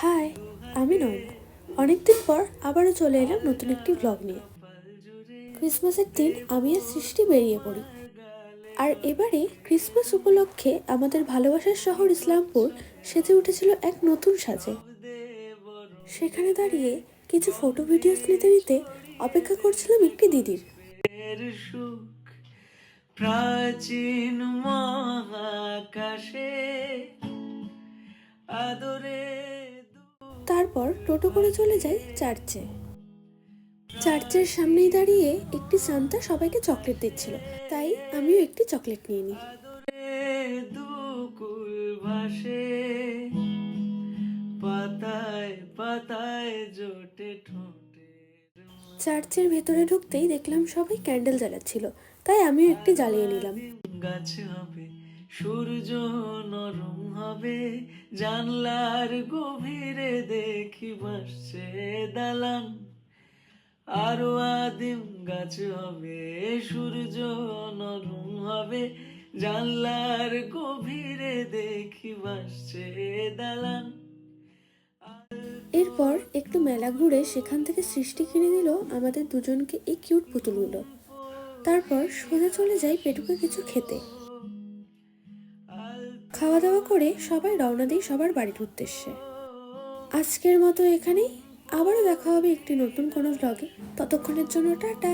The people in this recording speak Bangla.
হাই, আমি নয়না। অনেকদিন পর আবারও চলে এলাম নতুন একটি ব্লগ নিয়ে। ক্রিসমাসের দিন আমি আর সৃষ্টি বেরিয়ে পড়ি। আর এবারে ক্রিসমাস উপলক্ষে আমাদের ভালোবাসার শহর ইসলামপুর সেজে উঠেছিল এক নতুন সাজে। সেখানে দাঁড়িয়ে কিছু ফটো ভিডিওস নিতে নিতে অপেক্ষা করছিলাম একটি দিদির। প্রাচীন মহাকাশে আদরে তারপর টোটো করে চলে যাই চার্চে। চার্চের সামনেই দাঁড়িয়ে একটি সান্তা সবাইকে চকলেট দিচ্ছিল, তাই আমিও একটি চকলেট নিয়ে নিই। পাতায় পাতায় জোটে ঠোঁটে। চার্চের ভেতরে ঢুকতেই দেখলাম সবাই ক্যান্ডেল জ্বালাচ্ছিল, তাই আমিও একটি জ্বালিয়ে নিলাম। গাছ হবে, সূর্য নরম হবে, জানলার গভীরে দেখি ভাসছে দালান। আরো আদিম গাছ হবে, সূর্য নরম হবে, জানলার গভীরে দেখি ভাসছে দালান। এরপর একটু মেলা ঘুরে সেখান থেকে সৃষ্টি কিনে দিল আমাদের দুজনকে এই কিউট পুতুলগুলো। তারপর সোজা চলে যাই পেটুকে কিছু খেতে। খাওয়া দাওয়া করে সবাই রওনা দিই সবার বাড়ির উদ্দেশ্যে। আজকের মতো এখানেই, আবারও দেখা হবে একটি নতুন কোনো ব্লগে। ততক্ষণের জন্য টাটা।